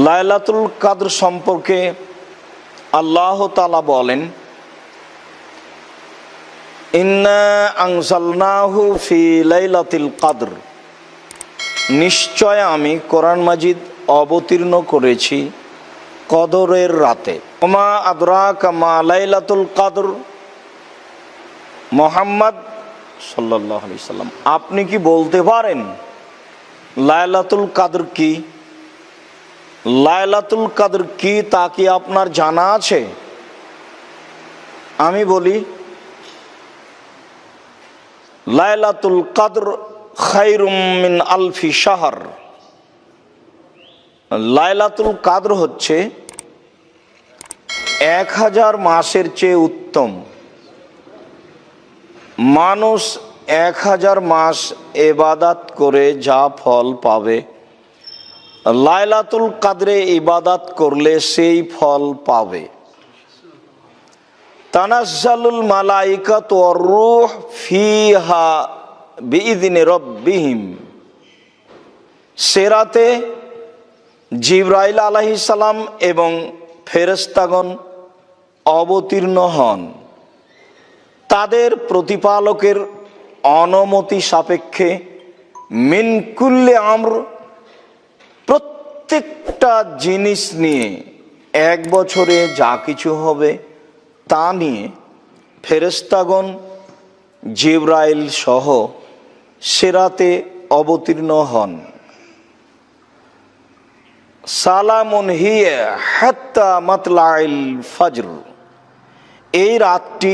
লাইলাতুল কদর সম্পর্কে আল্লাহ তাআলা বলেন, ইন্না আনজালনাহু ফি লাইলাতিল কদর, নিশ্চয় আমি কোরআন মাজিদ অবতীর্ণ করেছি কদরের রাতে। ওমা আদরাকা মা লাইলাতুল কদর, মুহাম্মদ সাল্লাল্লাহু আলাইহি সাল্লাম আপনি কি বলতে পারেন লাইলাতুল কদর কি? লাইলাতুল কদর কি তা কি আপনার জানা আছে? আমি বলি, লাইলাতুল কদর খায়রুম মিন আলফি শাহর। লাইলাতুল কদর হচ্ছে 1000 মাসের চেয়ে উত্তম। মানুষ 1000 মাস ইবাদত করে যা ফল পাবে, লাইলাতুল কদরে ইবাদত করলে সেই ফল পাবে। তানাজ্জালুল মালাইকাতু ওয়ার রূহ ফিহা বিইذনি রাব্বিহিম, সে রাতে জিবরাইল আলাইহিস সালাম এবং ফেরেশতাগণ অবতীর্ণ হন তাদের প্রতিপালকের অনুমতি সাপেক্ষে। মিন কুল্লি আমর, প্রত্যেকটা জিনিস নিয়ে, 1 বছরে যা কিছু হবে তা নিয়ে ফেরেশতাগণ জিবরাইল সহ সে রাতে অবতীর্ণ হন। সালামুন হিয়া হাত্তা মাতলাইল ফজর, এই রাতটি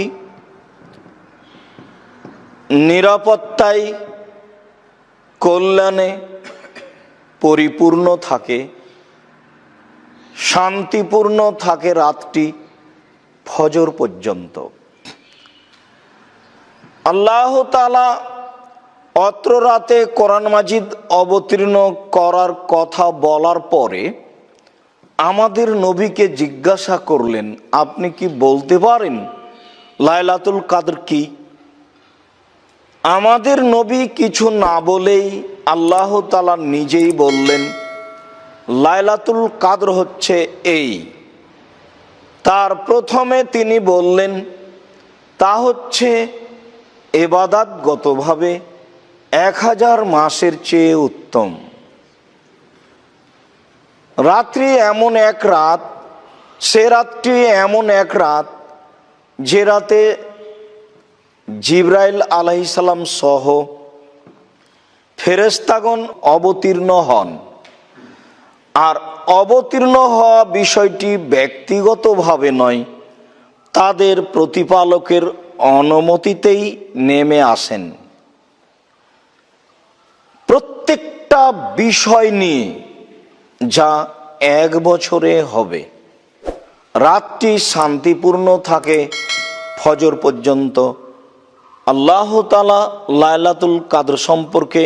নিরাপত্তায় কল্যাণে পরিপূর্ণ থাকে, শান্তিপূর্ণ থাকে রাতটি ফজর পর্যন্ত। আল্লাহ তাআলা অত্র রাতে কোরআন মাজিদ অবতীর্ণ করার কথা বলার পরে আমাদের নবীকে জিজ্ঞাসা করলেন, আপনি কি বলতে পারেন লাইলাতুল কদর কি? আমাদের নবী কিছু না বলেই আল্লাহ তাআলা নিজেই বললেন, লাইলাতুল কদর হচ্ছে এই। তার প্রথমে তিনি বললেন তা হচ্ছে ইবাদতগতভাবে 1000 মাসের চেয়ে উত্তম। রাত্রি এমন এক রাত, সে রাতটি এমন এক রাত যে রাতে জিবরাইল আলাইহিস সালাম সহ ফেরেশতাগণ অবতীর্ণ হন। আর অবতীর্ণ হওয়া বিষয়টি ব্যক্তিগতভাবে নয়, তাদের প্রতিপালকের অনুমতিতেই নেমে আসেন। প্রত্যেকটা বিষয় নিয়ে যা 1 বছরে হবে, রাতটি শান্তিপূর্ণ থাকে ফজর পর্যন্ত। আল্লাহ তাআলা লাইলাতুল কদর সম্পর্কে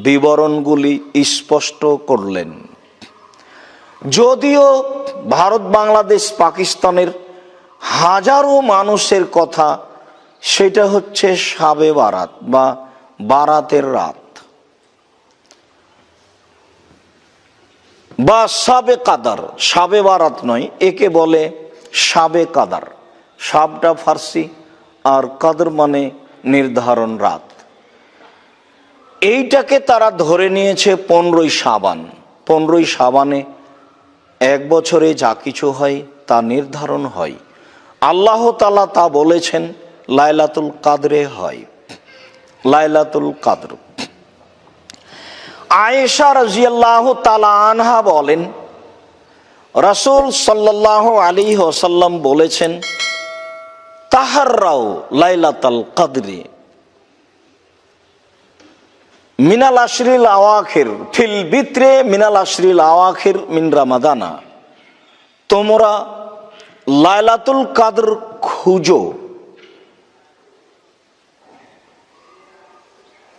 বিবরণগুলি স্পষ্ট করলেন। যদিও ভারত, বাংলাদেশ, পাকিস্তানের হাজারো মানুষের কথা, সেটা হচ্ছে শাবে বারাত বা বারাতের রাত বা শাবে কদর। শাবে বারাত নয়, একে বলে শাবে কদর। শাবটা ফার্সি আর কদর মানে নির্ধারণ রাত। এইটাকে তারা ধরে নিয়েছে 15ই শাবান। 15ই শাবানে 1 বছরে যা কিছু হয় তা নির্ধারণ হয়। আল্লাহ তাআলা তা বলেছেন লাইলাতুল কদরে হয়। লাইলাতুল কদর, আয়েশা রাদিয়াল্লাহু তাআলা আনহা বলেন, রাসূল সাল্লাল্লাহু আলাইহি ওয়াসাল্লাম বলেছেন, তাহাররাও লাইলাতুল কদরি মিনাল আশরিল আওয়াখির ফিল বিত্রে মিনাল আশরিল আওয়াখির মিন রমাদানা, তোমরা লাইলাতুল কদর খুঁজো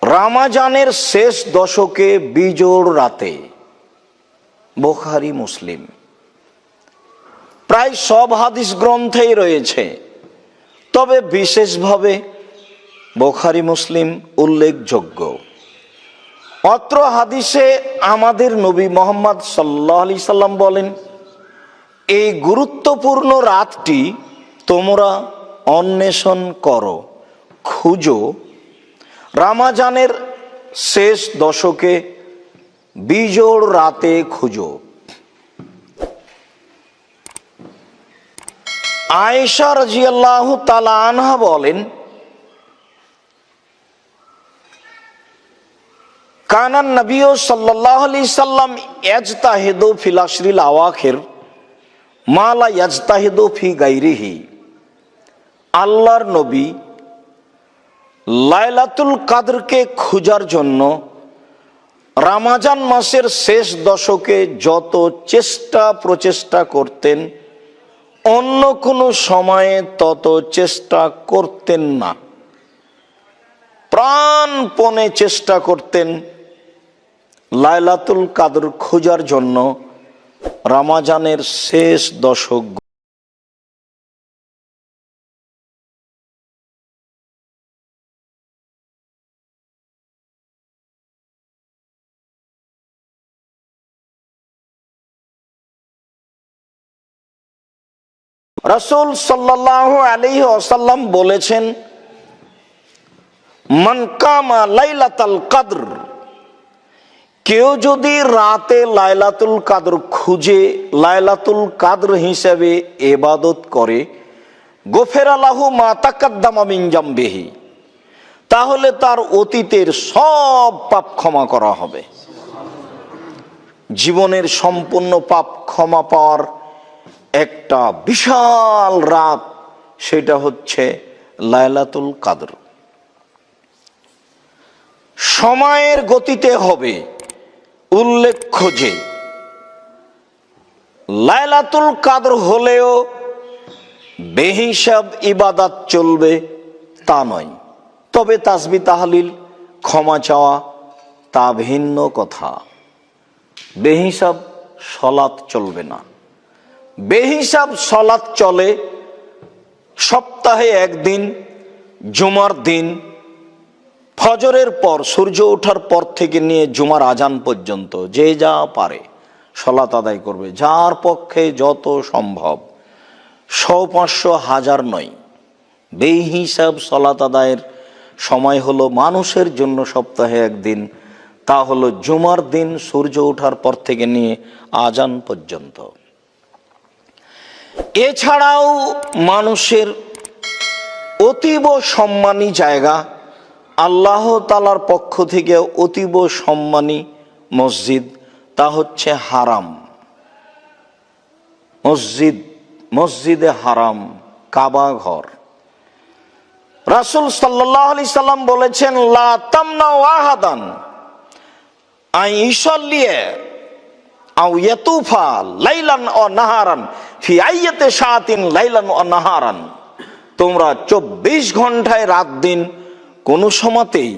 রমজানের শেষ দশকে বিজোড় রাতে। বুখারী, মুসলিম, প্রায় সব হাদিস গ্রন্থেই রয়েছে, তবে বিশেষভাবে বুখারী মুসলিম উল্লেখযোগ্য। অত্র হাদিসে আমাদের নবী মুহাম্মদ সাল্লাল্লাহু আলাইহি সাল্লাম বলেন, এই গুরুত্বপূর্ণ রাতটি তোমরা অন্বেষণ করো, খুঁজো। রমজানের শেষ দশকে বিজোড় রাতে খুঁজো। আয়েশা রাদিয়াল্লাহু তাআলা আনহা বলেন, কানান নবী সাল্লাল্লাহু আলাইহি সাল্লাম ইয়াজতাহিদু ফিল আশরিল আওয়াখির মা লা ইয়াজতাহিদু ফি গায়রিহি। আল্লাহর নবী লাইলাতুল কদরকে খোঁজার জন্য রমজান মাসের শেষ দশকে যত চেষ্টা প্রচেষ্টা করতেন, অন্য কোনো সময়ে তত চেষ্টা করতেন না। প্রাণপণে চেষ্টা করতেন লাইলাতুল কদর খোঁজার জন্য রমজানের শেষ দশক। রাসূল সাল্লাল্লাহু আলাইহি ওয়াসাল্লাম বলেছেন, মান কামা লাইলাতুল কদর, কেউ যদি রাতে লাইলাতুল কদর খুঁজে লাইলাতুল কদর হিসেবে ইবাদত করে, গফিরা লাহু মা তাকাদ্দামা মিন জামবিহি, তাহলে তার অতীতের সব পাপ ক্ষমা করা হবে। জীবনের সম্পূর্ণ পাপ ক্ষমা পাওয়ার একটা বিশাল রাত, সেটা হচ্ছে লাইলাতুল কদর। সময়ের গতিতে হবে। উল্লেখ্য যে লাইলাতুল কদর হলেও বেহিসাব ইবাদত চলবে তা নয়, তবে তাসবিহ তাহলিল ক্ষমা চাওয়া তা ভিন্ন কথা। বেহিসাব সালাত চলবে না। বেহিসাব সালাত চলে সপ্তাহে একদিন, জুমার দিন ফজরের পর, সূর্য ওঠার পর থেকে নিয়ে জুমার আজান পর্যন্ত যে যা পারে সালাত আদায় করবে, যার পক্ষে যত সম্ভব। 100, 500, 1000 নয়। বেহিসাব সালাত আদায়ের সময় হলো মানুষের জন্য সপ্তাহে একদিন, তা হলো জুমার দিন সূর্য ওঠার পর থেকে নিয়ে আজান পর্যন্ত। এছাড়াও মানুষের অতীব সম্মানী জায়গা, আল্লাহ তাআলার পক্ষ থেকে অতীব সম্মানী মসজিদ, তা হচ্ছে হারাম মসজিদ, মসজিদে হারাম, কাবা ঘর। রাসূল সাল্লাল্লাহু আলাইহি সাল্লাম বলেছেন, লা তামনাউ আহাদান আন ইউসাল্লি আও ইয়াতুফা লাইলান ও নাহারান ফি আইয়াতি শাআতিন লাইলান ও নাহারান। তোমরা 24 ঘন্টায় রাত দিন কোনো সময়তেই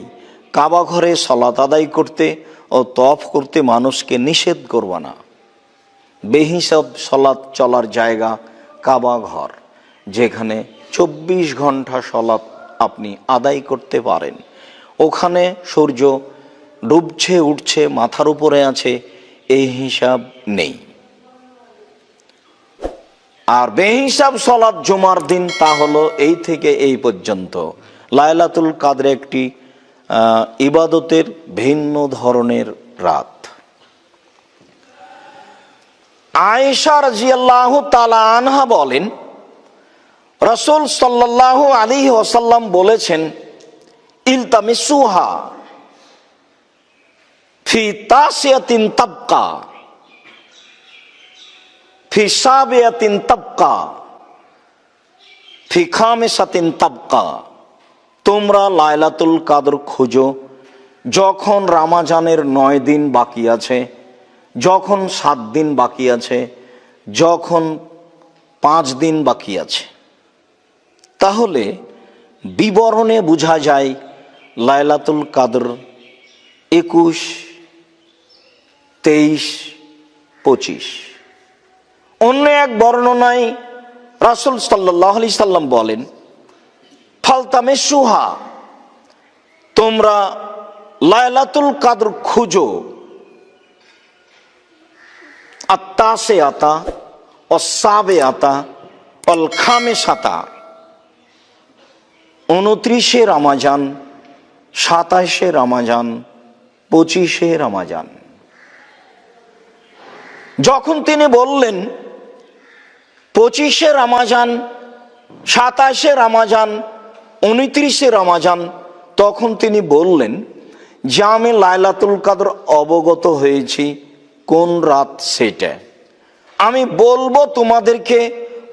কাবা ঘরে সালাত আদায় করতে ও তওয়াফ করতে মানুষকে নিষেধ করবে না। বেহিসাব সালাত চলার জায়গা কাবা ঘর, যেখানে 24 ঘন্টা সালাত আপনি আদায় করতে পারেন। ওখানে সূর্য ডুবছে উঠছে, মাথার উপরে আছে, এই হিসাব নেই। আর বেহিসাব সালাত জুমার দিন, তা হলো এই থেকে এই পর্যন্ত। লাইলাতুল কদর একটি ইবাদতের ভিন্ন ধরনের রাত। আয়েশা রাদিয়াল্লাহু তাআলা আনহা বলেন, রাসূল সাল্লাল্লাহু আলাইহি ওয়াসাল্লাম বলেছেন, ইলতামিসুহা ফি তাসিয়াতিন তাবকা ফি সাবিয়াতিন তাবকা ফি খামিসাতিন তাবকা। তোমরা লাইলাতুল কদর খোঁজো যখন রমজানের 9 দিন বাকি আছে, যখন 7 দিন বাকি আছে, যখন 5 দিন বাকি আছে। তাহলে বিবরণে বোঝা যায় লাইলাতুল কদর 21, 23, 25। অন্য এক বর্ণনায় রাসূল সাল্লাল্লাহু আলাইহি সাল্লাম বলেন, ফালতামিসুহা, তোমরা লাইলাতুল কাদর খুঁজো, আত্তাসে আতা অসাবে আতা অল খামে সাতা, 29শে রমাজান, 27শে রমাজান, 25শে রমাজান। যখন তিনি বললেন 25শে রমাজান, 27শে রমাজান, 29শে রমাজান, তখন তিনি বললেন যে আমি লাইলাতুল কাদর অবগত হয়েছি কোন রাত সেটা আমি বলবো তোমাদেরকে।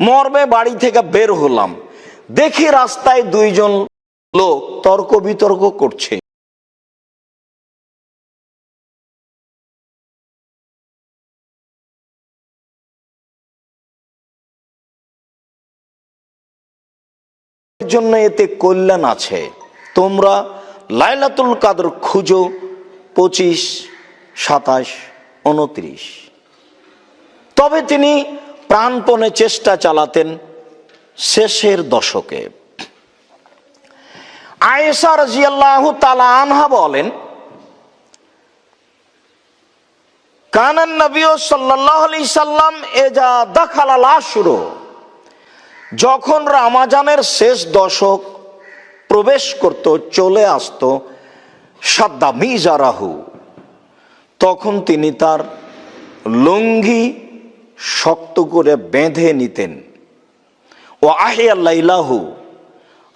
মর্মে বাড়ি থেকে বের হলাম, দেখি রাস্তায় দুইজন লোক তর্ক বিতর্ক করছে। জন্য এতে কল্যাণ আছে, তোমরা লাইলাতুল কাদর খুঁজো 25, 27, 29। তবে তিনি প্রাণপণে চেষ্টা চালাতেন শেষের দশকে। আয়েশা রাদিয়াল্লাহু তাআলা আনহা বলেন, কানান নবী সাল্লাল্লাহু আলাইহি সাল্লাম ইজা দাখালাল আশর, যখন রমজানের শেষ দশক প্রবেশ করত, চলে আসতো, সাদ্দা মিজারাহু, তখন তিনি তার লুঙ্গি শক্ত করে বেঁধে নিতেন। ও আহিয়া লাইলাহু,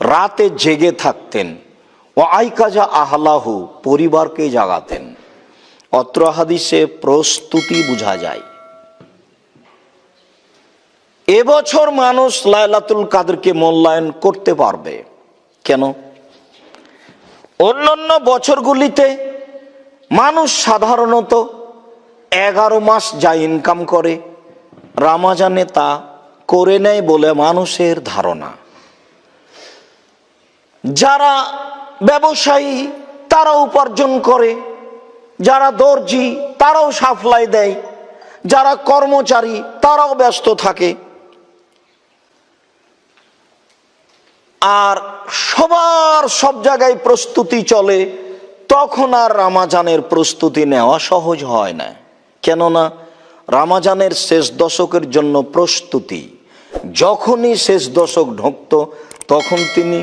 রাতে জেগে থাকতেন। ও আইকাজা আহলাহু, পরিবারকে জাগাতেন। অত্র হাদিসে প্রস্তুতি বোঝা যায়। এবছর মানুষ লাইলাতুল কাদরকে মূল্যায়ন করতে পারবে কেন? অন্যান্য বছরগুলিতে মানুষ সাধারণত 11 মাস যা ইনকাম করে, রমজানে তা করে নেয় বলে মানুষের ধারণা। যারা ব্যবসায়ী তারা উপার্জন করে, যারা দর্জি তারাও সাপ্লাই দেয়, যারা কর্মচারী তারাও ব্যস্ত থাকে, আর সবার সব জায়গায় প্রস্তুতি চলে। তখন আর রমজানের প্রস্তুতি নেওয়া সহজ হয় না, কেননা রমজানের শেষ দশকের জন্য প্রস্তুতি। যখনই শেষ দশক ঢুকত তখন তিনি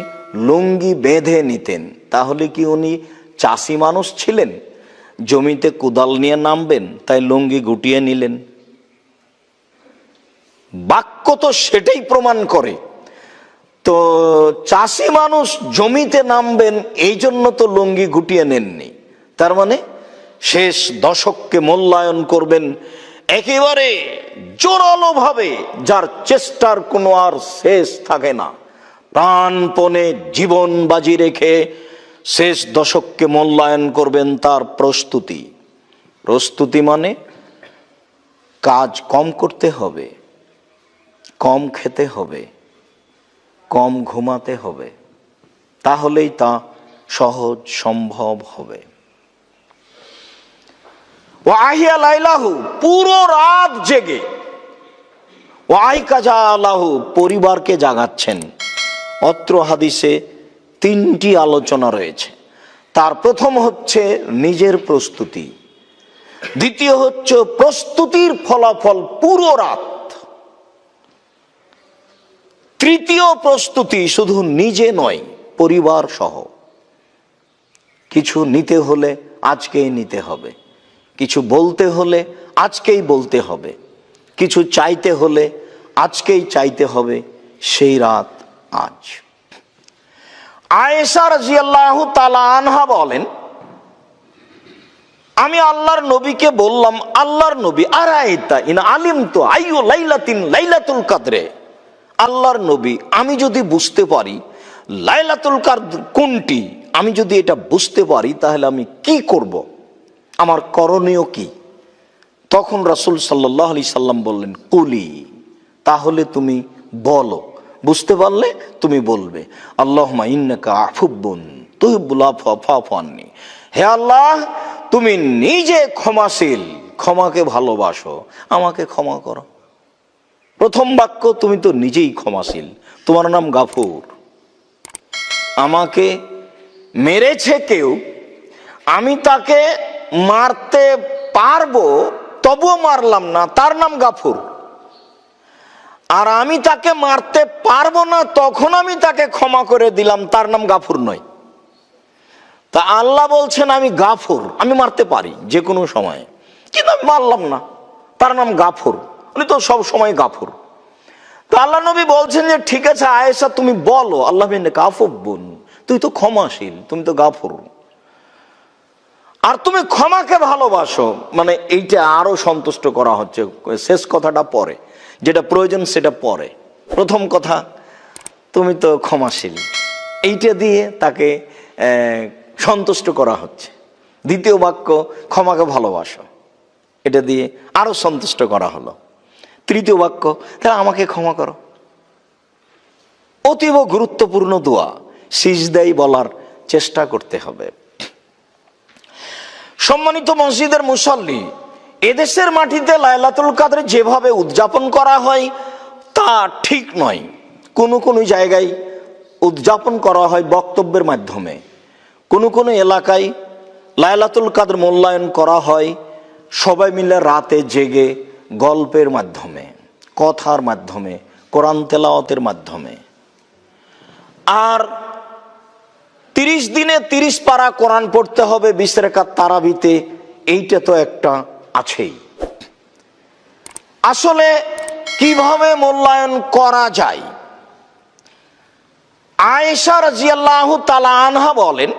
লুঙ্গি বেঁধে নিতেন। তাহলে কি উনি চাষি মানুষ ছিলেন? জমিতে কোদাল নিয়ে নামবেন, তাই লুঙ্গি গুটিয়ে নিলেন? বাক্য তো সেটাই প্রমাণ করে। তো চাষি মানুষ জমিতে নামবেন এই জন্য তো লুঙ্গি গুটিয়ে নেননি। তার মানে শেষ দশককে মূল্যায়ন করবেন একেবারে জোরালো ভাবে, যার চেষ্টার কোনো আর শেষ থাকে না। প্রাণপণে জীবন বাজি রেখে শেষ দশককে মূল্যায়ন করবেন। তার প্রস্তুতি, প্রস্তুতি মানে কাজ কম করতে হবে, কম খেতে হবে, কম ঘুমাতে হবে, তাহলেই তা সহজ সম্ভব হবে। ও আহিয়া লাইলাহু, পুরো রাত জেগে। ও আইকাজা আলাহু, পরিবারকে জাগাচ্ছেন। অত্র হাদিসে 3টি আলোচনা রয়েছে। তার প্রথম হচ্ছে নিজের প্রস্তুতি, দ্বিতীয় হচ্ছে প্রস্তুতির ফলাফল পুরো রাত, তৃতীয় প্রস্তুতি শুধু নিজে নয় পরিবার সহ। কিছু নিতে হলে আজকেই নিতে হবে, কিছু বলতে হলে আজকেই বলতে হবে, কিছু চাইতে হলে আজকেই চাইতে হবে, সেই রাত আজ। আয়েশা রাদিয়াল্লাহু তাআলা আনহা বলেন, আমি আল্লাহর নবীকে বললাম, আল্লাহর নবী, আরাইতা ইন আলিমতু আইয়ু লাইলাতিন লাইলাতুল কদরে, আল্লাহর নবী আমি যদি বুঝতে পারি লাইলাতুল কদর কোনটি, আমি যদি এটা বুঝতে পারি তাহলে আমি কি করব, আমার করণীয় কি? তখন রাসূল সাল্লাল্লাহু আলাইহি সাল্লাম বললেন, কুলি, তাহলে তুমি বলো, বুঝতে পারলে তুমি বলবে, আল্লাহুম্মা ইন্নাকা আফুবুন তুহিব্বুল আফওয়া ফা'ফু আন্নী, হে আল্লাহ তুমি নিজে ক্ষমাশীল, ক্ষমাকে ভালোবাসো, আমাকে ক্ষমা করো। প্রথম বাক্য, তুমি তো নিজেই ক্ষমাশীল, তোমার নাম গাফুর। আমাকে মেরেছে কেউ, আমি তাকে মারতে পারবো তবুও মারলাম না, তার নাম গাফুর। আর আমি তাকে মারতে পারবো না, তখন আমি তাকে ক্ষমা করে দিলাম, তার নাম গাফুর নয়। তা আল্লাহ বলছেন আমি গাফুর, আমি মারতে পারি যে কোনো সময়, কিন্তু আমি মারলাম না, তার নাম গাফুর, উনি তো সব সময় গাফুর। তো আল্লাহ নবী বলছেন যে ঠিক আছে আয়েশা তুমি বলো, আল্লাহ গাফুবুন, তুই তো ক্ষমাশীল, তুমি তো গাফুর, আর তুমি ক্ষমাকে ভালোবাসো। মানে এইটা আরো সন্তুষ্ট করা হচ্ছে। শেষ কথাটা পরে, যেটা প্রয়োজন সেটা পরে। প্রথম কথা তুমি তো ক্ষমাশীল, এইটা দিয়ে তাকে সন্তুষ্ট করা হচ্ছে। দ্বিতীয় বাক্য ক্ষমাকে ভালোবাসো, এটা দিয়ে আরো সন্তুষ্ট করা হলো। তৃতীয় বাক্য তাহলে আমাকে ক্ষমা করো। অতীব গুরুত্বপূর্ণ দোয়া, সিজদাই বলার চেষ্টা করতে হবে। সম্মানিত মসজিদের মুসল্লি, এদেশের মাটিতে লাইলাতুল কদর যেভাবে উদযাপন করা হয় তা ঠিক নয়। কোনো কোনো জায়গায় উদযাপন করা হয় বক্তব্যের মাধ্যমে, কোনো কোনো এলাকায় লাইলাতুল কদর মূল্যায়ন করা হয় সবাই মিলে রাতে জেগে গল্পের মাধ্যমে, কথার মাধ্যমে, কোরআন তেলাওয়াতের মাধ্যমে। আর 30 দিনে 30 পারা কোরআন পড়তে হবে 20 রাকাত তারাবিতে, এইটা তো একটা আছেই। আসলে কিভাবে মূল্যায়ন করা যায়? আয়েশা রাদিয়াল্লাহু তাআলা আনহা বলেন,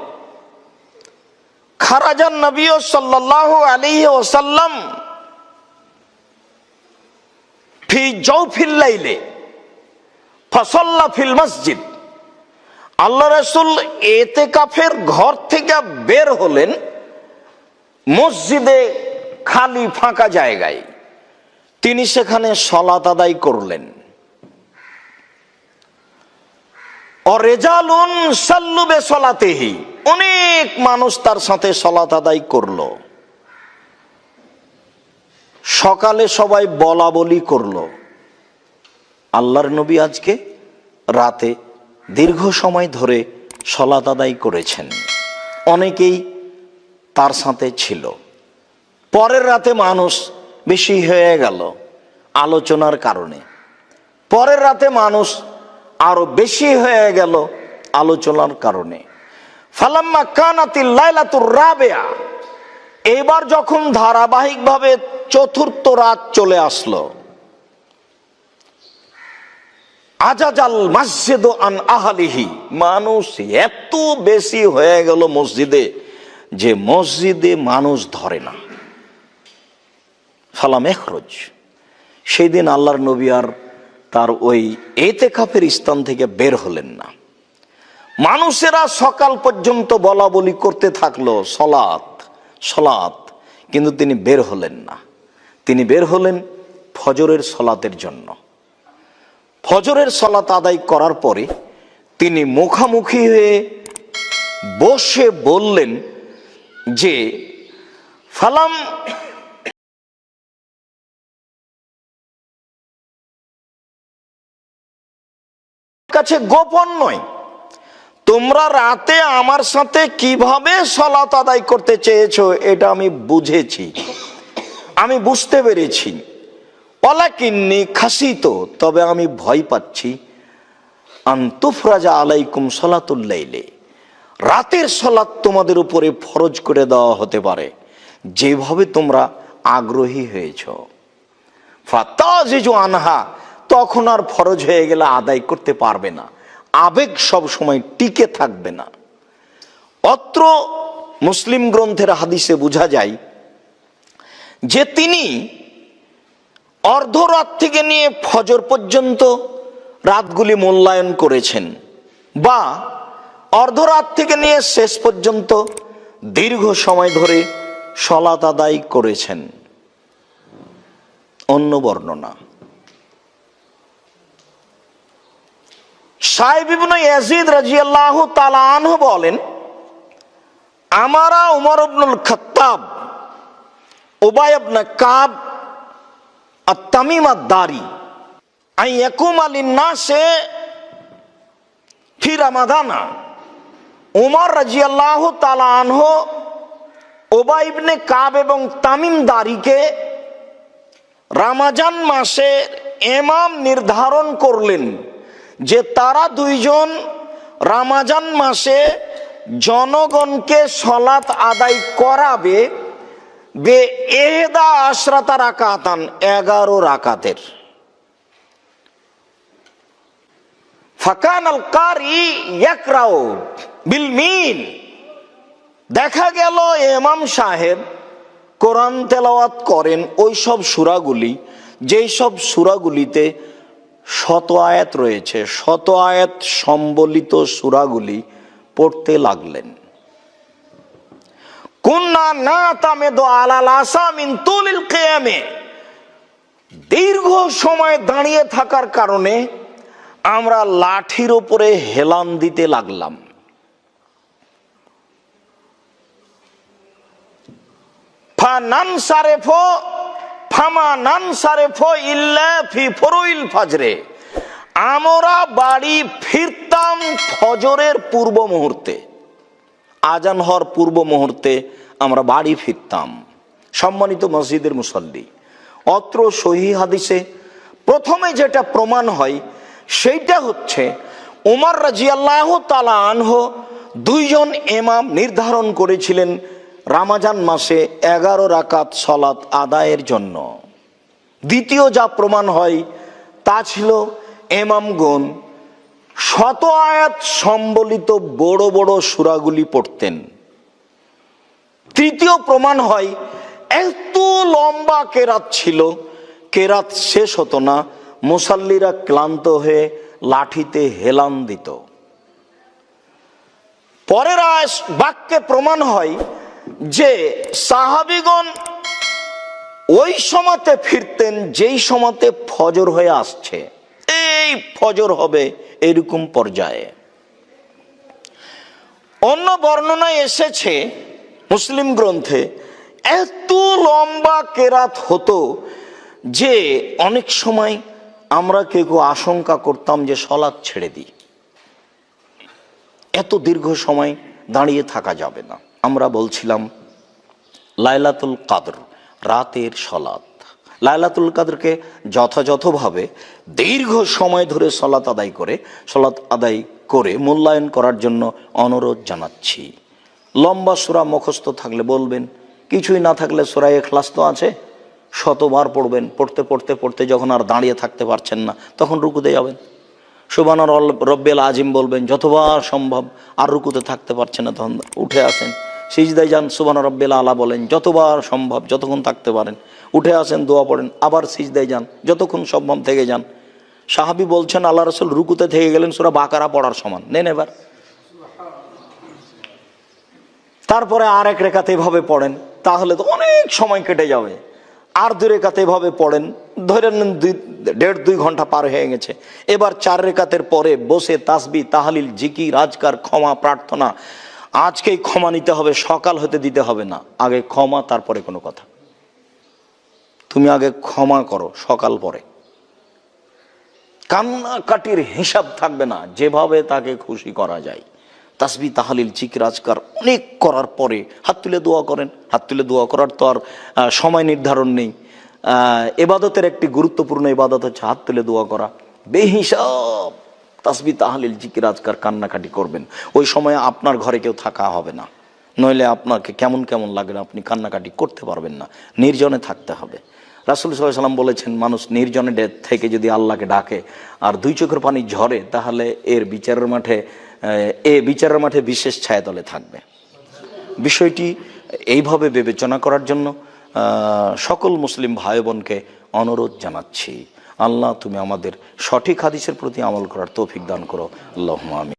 খারাজান নবী সাল্লাল্লাহু আলাইহি ওয়াসাল্লাম ফি জাওফিল লাইলে ফাসাল্লা ফিল মসজিদ। আল্লাহ রাসূল ইতিকাফের ঘর থেকে বের হলেন মসজিদে, খালি ফাঁকা জায়গায়, তিনি সেখানে সালাত আদায় করলেন। অরেজালুন সাল্লু বিসালাতিহি, অনেক মানুষ তার সাথে সালাত আদায় করলো। সকালে সবাই বলা বলি করলো, আল্লাহর নবী আজকে রাতে দীর্ঘ সময় ধরে সালাত আদায় করেছেন। অনেকেই তার সাথে ছিল। পরের রাতে মানুষ বেশি হয়ে গেল আলোচনার কারণে, পরের রাতে মানুষ আরো বেশি হয়ে গেল আলোচনার কারণে। ফালাম্মা কানাতিল লাইলাতুর রাবিয়া, এবার যখন ধারাবাহিকভাবে চতুর্থ রাত চলে আসলো, আজাজাল মসজিদ আন আহলিহি, মানুষ এত বেশি হয়ে গেল মসজিদে যে মসজিদে মানুষ ধরে না। ফালাম ইখরুজ, সেই দিন আল্লাহর নবী আর তার ওই ইতিকাফের স্থান থেকে বের হলেন না। মানুষেরা সকাল পর্যন্ত বলা বলি করতে থাকলো সালাত সালাত, কিন্তু তিনি বের হলেন না। তিনি বের হলেন ফজরের সালাতের জন্য। ফজরের সালাত আদায় করার পরে তিনি মুখামুখি হয়ে বসে বললেন যে ফালাম কাছে গোপন নয়, তোমরা রাতে আমার সাথে কিভাবে সালাত আদায় করতে চেয়েছো এটা আমি বুঝেছি, আমি বুঝতে পেরেছি। ওয়ালাকিন্নী খাসিত, তবে আমি ভয় পাচ্ছি, আন তুফরাজা আলাইকুম সালাতুল লাইলে, রাতের সালাত তোমাদের উপরে ফরজ করে দেওয়া হতে পারে, যেভাবে তোমরা আগ্রহী হয়েছ। ফাতাজিজু আনহা, তখন আর ফরজ হয়ে গেলে আদায় করতে পারবে না, আবেগ সব সময় টিকে থাকবে না। অত্র মুসলিম গ্রন্থের হাদিসে বোঝা যায় যে তিনি অর্ধরাত থেকে নিয়ে ফজর পর্যন্ত রাতগুলি মূল্যায়ন করেছেন, বা অর্ধরাত থেকে নিয়ে শেষ পর্যন্ত দীর্ঘ সময় ধরে সালাত আদায় করেছেন। অন্য বর্ণনা, সাইব ইবনে ইয়াজিদ রাদিয়াল্লাহু তাআলা আনহু বলেন, আমারা উমর ইবনুল খাত্তাব, উবাই ইবনে কাব আত-তামিম আদ-দারি আন ইয়াকুমা লিন-নাসে ফি রমাদানা। উমর রাদিয়াল্লাহু তাআলা আনহু উবাই ইবনে কাব এবং তামিম দারিকে রমজান মাসের ইমাম নির্ধারণ করলেন যে তারা দুইজন রমজান মাসে জনগণকে সালাত আদায় করাবে বে এহদা আশরাতা রাকাতান, 11 রাকাতের। ফাকান আল কারি ইয়াকরাউ বিল মিন, দেখা গেল ইমাম সাহেব কোরআন তেলাওয়াত করেন ওই সব সূরাগুলি যেই সব সূরাগুলিতে 100 আয়াত রয়েছে, 100 আয়াত সম্বলিত সূরাগুলি পড়তে লাগলেন। কুন্না নাতামিদু আলাল আসা মিন তুলিল কিয়ামে, দীর্ঘ সময় দাঁড়িয়ে থাকার কারণে আমরা লাঠির উপরে হেলান দিতে লাগলাম। আমরা বাড়ি ফিরতাম ফজরের পূর্ব মুহূর্তে, আজান হওয়ার পূর্ব মুহূর্তে আমরা বাড়ি ফিরতাম। সম্মানিত মসজিদের মুসল্লি, অত্র সহিহ হাদিসে প্রথমে যেটা প্রমাণ হয় সেইটা হচ্ছে উমর রাদিয়াল্লাহু তাআলা আনহু দুইজন ইমাম নির্ধারণ করেছিলেন রমজান মাসে 11 রাকাত সালাত আদায়ের জন্য। দ্বিতীয় যা প্রমাণ হয় তা ছিল ইমামগণ 100 আয়াত সম্বলিত বড় বড় সূরাগুলি পড়তেন। তৃতীয় প্রমাণ হয় এত লম্বা কেরাত ছিল, কেরাত শেষ হতো না, মুসাল্লিরা ক্লান্ত হয়ে লাঠিতে হেলান দিত। পরের বাক্যে প্রমাণ হয় যে সাহাবীগণ ওই সময়তে ফিরতেন যেই সময়তে ফজর হয়ে আসছে, এই ফজর হবে এরকম পর্যায়ে। অন্য বর্ণনায় এসেছে মুসলিম গ্রন্থে এত লম্বা কেরাত হতো যে অনেক সময় আমরা কেউ আশঙ্কা করতাম যে সালাত ছেড়ে দিই, এত দীর্ঘ সময় দাঁড়িয়ে থাকা যাবে না। আমরা বলছিলাম লাইলাতুল কাদর, রাতের সালাত, লাইলাতুল কাদরকে যথাযথভাবে দীর্ঘ সময় ধরে সালাত আদায় করে মূল্যায়ন করার জন্য অনুরোধ জানাচ্ছি। লম্বা সূরা মুখস্থ থাকলে বলবেন, কিছুই না থাকলে সূরা ইখলাস তো আছে, 100 বার পড়বেন। পড়তে পড়তে পড়তে যখন আর দাঁড়িয়ে থাকতে পারছেন না তখন রুকুতে যাবেন, সুবহান রব্বিল আজিম বলবেন যতবার সম্ভব। আর রুকুতে থাকতে পারছেন না তখন উঠে আসেন, সিজদায় যান, সুবহান রব্বিল আলা বলেন যতবার সম্ভব, যতক্ষণ থাকতে পারেন। উঠে আসেন, দোয়া পড়েন, আবার সিজদায় যান, যতক্ষণ সম্ভব থেকে যান। সাহাবী বলছেন আল্লাহ রাসূল রুকুতে থেকে গেলেন সূরা বাকারা পড়ার সমান। নেন এবার, তারপরে আর এক রেখাতে এভাবে পড়েন, তাহলে তো অনেক সময় কেটে যাবে। আর 2 রেখাতে এভাবে পড়েন, ধরে নেন 1.5-2 ঘন্টা পার হয়ে গেছে। এবার 4 রেখাতের পরে বসে তাসবিহ, তাহলিল, জিকির, আজকার, ক্ষমা প্রার্থনা। আজকেই ক্ষমা নিতে হবে, সকাল হতে দিতে হবে না। আগে ক্ষমা, তারপরে কোনো কথা। তুমি আগে ক্ষমা করো, সকাল পরে। কান্নাকাটির হিসাব থাকবে না, যেভাবে তাকে খুশি করা যায়। তাসবিহ, তাহলিল, জিকির, আজকার অনেক করার পরে হাত তুলে দোয়া করেন। হাত তুলে দোয়া করার তো আর সময় নির্ধারণ নেই। ইবাদতের একটি গুরুত্বপূর্ণ ইবাদত হচ্ছে হাত তুলে দোয়া করা। বেহিসাব তাসবিহ, তাহলিল, জিকির, আজকার কান্নাকাটি করবেন। ওই সময় আপনার ঘরে কেউ থাকা হবে না, নইলে আপনাকে কেমন কেমন লাগবে, আপনি কান্নাকাটি করতে পারবেন না। নির্জনে থাকতে হবে। রাসূল সাল্লাল্লাহু আলাইহি ওয়াসাল্লাম বলেছেন মানুষ নির্জনে থেকে যদি আল্লাহকে ডাকে আর 2 চোখের পানি ঝরে, তাহলে বিচারের মাঠে বিশেষ ছায়াতলে থাকবে। বিষয়টি এইভাবে বিবেচনা করার জন্য সকল মুসলিম ভাই বোনকে অনুরোধ জানাচ্ছি। আল্লাহ তুমি আমাদের সঠিক হাদিসের প্রতি আমল করার তৌফিক দান করো। আল্লাহুম্মা আমিন।